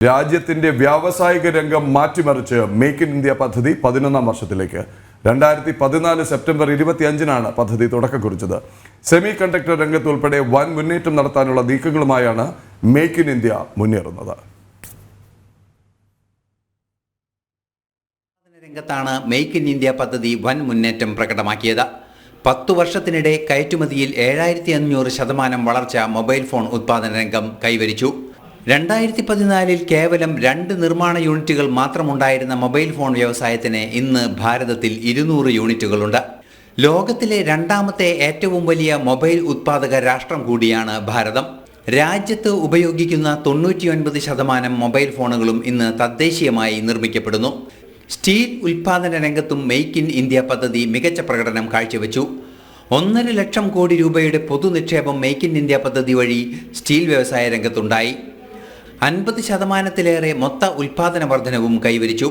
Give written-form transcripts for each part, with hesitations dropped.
രാജ്യത്തിന്റെ വ്യാവസായിക രംഗം മാറ്റിമറിച്ച് മേക്ക് ഇൻ ഇന്ത്യ പദ്ധതി 11ാം വർഷത്തിലേക്ക് 2014 സെപ്റ്റംബർ 25-നാണ് പദ്ധതി തുടക്കം കുറിച്ചത്. സെമി കണ്ടക്ടർ രംഗത്ത് ഉൾപ്പെടെ വൻ മുന്നേറ്റം നടത്താനുള്ള നീക്കങ്ങളുമായാണ് മേക്ക് ഇൻ ഇന്ത്യ മുന്നേറുന്നത്. രംഗത്താണ് മേക്ക് ഇൻ ഇന്ത്യ പദ്ധതി വൻ മുന്നേറ്റം പ്രകടമാക്കിയത്. 10 വർഷത്തിനിടെ കയറ്റുമതിയിൽ 7500% വളർച്ച മൊബൈൽ ഫോൺ ഉത്പാദന രംഗം കൈവരിച്ചു. 2014 കേവലം 2 നിർമ്മാണ യൂണിറ്റുകൾ മാത്രമുണ്ടായിരുന്ന മൊബൈൽ ഫോൺ വ്യവസായത്തിന് ഇന്ന് ഭാരതത്തിൽ 200 യൂണിറ്റുകളുണ്ട്. ലോകത്തിലെ രണ്ടാമത്തെ ഏറ്റവും വലിയ മൊബൈൽ ഉത്പാദക രാഷ്ട്രം കൂടിയാണ് ഭാരതം. രാജ്യത്ത് ഉപയോഗിക്കുന്ന 99% മൊബൈൽ ഫോണുകളും ഇന്ന് തദ്ദേശീയമായി നിർമ്മിക്കപ്പെടുന്നു. സ്റ്റീൽ ഉൽപാദന രംഗത്തും മേക്ക് ഇൻ ഇന്ത്യ പദ്ധതി മികച്ച പ്രകടനം കാഴ്ചവെച്ചു. 1.5 ലക്ഷം കോടി രൂപയുടെ പൊതുനിക്ഷേപം മേക്ക് ഇൻ ഇന്ത്യ പദ്ധതി വഴി സ്റ്റീൽ വ്യവസായ രംഗത്തുണ്ടായി. 50%-ലേറെ മൊത്ത ഉൽപാദന വർധനവും കൈവരിച്ചു.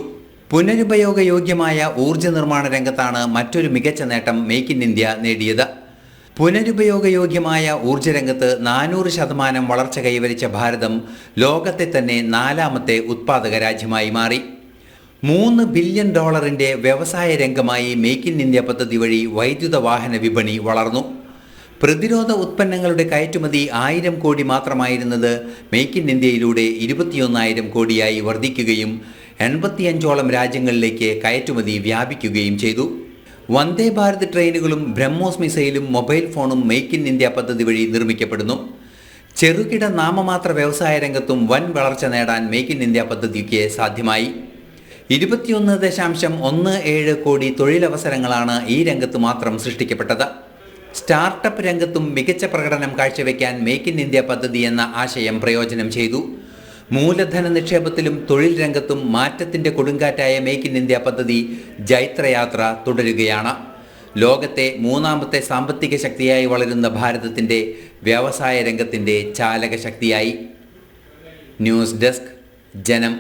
പുനരുപയോഗയോഗ്യമായ ഊർജ്ജ നിർമ്മാണ രംഗത്താണ് മറ്റൊരു മികച്ച നേട്ടം മേക്ക് ഇൻ ഇന്ത്യ നേടിയത്. പുനരുപയോഗയോഗ്യമായ ഊർജ്ജ രംഗത്ത് 400% വളർച്ച കൈവരിച്ച ഭാരതം ലോകത്തെ തന്നെ 4ാമത്തെ ഉത്പാദക രാജ്യമായി മാറി. $3 ബില്യൺ വ്യവസായ രംഗമായി മേക്ക് ഇൻ ഇന്ത്യ പദ്ധതി വഴി വൈദ്യുത വാഹന വിപണി വളർന്നു. പ്രതിരോധ ഉത്പന്നങ്ങളുടെ കയറ്റുമതി 1000 കോടി മാത്രമായിരുന്നത് മേക്ക് ഇൻ ഇന്ത്യയിലൂടെ 21,000 കോടിയായി വർദ്ധിക്കുകയും 85ഓളം രാജ്യങ്ങളിലേക്ക് കയറ്റുമതി വ്യാപിക്കുകയും ചെയ്തു. വന്ദേ ഭാരത് ട്രെയിനുകളും ബ്രഹ്മോസ് മിസൈലും മൊബൈൽ ഫോണും മേക്ക് ഇൻ ഇന്ത്യ പദ്ധതി വഴി നിർമ്മിക്കപ്പെടുന്നു. ചെറുകിട നാമമാത്ര വ്യവസായ രംഗത്തും വൻ വളർച്ച നേടാൻ മേക്ക് ഇൻ ഇന്ത്യ പദ്ധതിക്ക് സാധ്യമായി. 21.17 കോടി തൊഴിലവസരങ്ങളാണ് ഈ രംഗത്ത് മാത്രം സൃഷ്ടിക്കപ്പെട്ടത്. സ്റ്റാർട്ടപ്പ് രംഗത്തും മികച്ച പ്രകടനം കാഴ്ചവെക്കാൻ മേക്ക് ഇൻ ഇന്ത്യ പദ്ധതി എന്ന ആശയം പ്രയോജനം ചെയ്തു. മൂലധന നിക്ഷേപത്തിലും തൊഴിൽ രംഗത്തും മാറ്റത്തിന്റെ കൊടുങ്കാറ്റായ മേക്ക് ഇൻ ഇന്ത്യ പദ്ധതി ജൈത്രയാത്ര തുടരുകയാണ്. ലോകത്തെ 3ാമത്തെ സാമ്പത്തിക ശക്തിയായി വളരുന്ന ഭാരതത്തിന്റെ വ്യവസായ രംഗത്തിന്റെ ചാലക ശക്തിയായി. ന്യൂസ് ഡെസ്ക്, ജനം.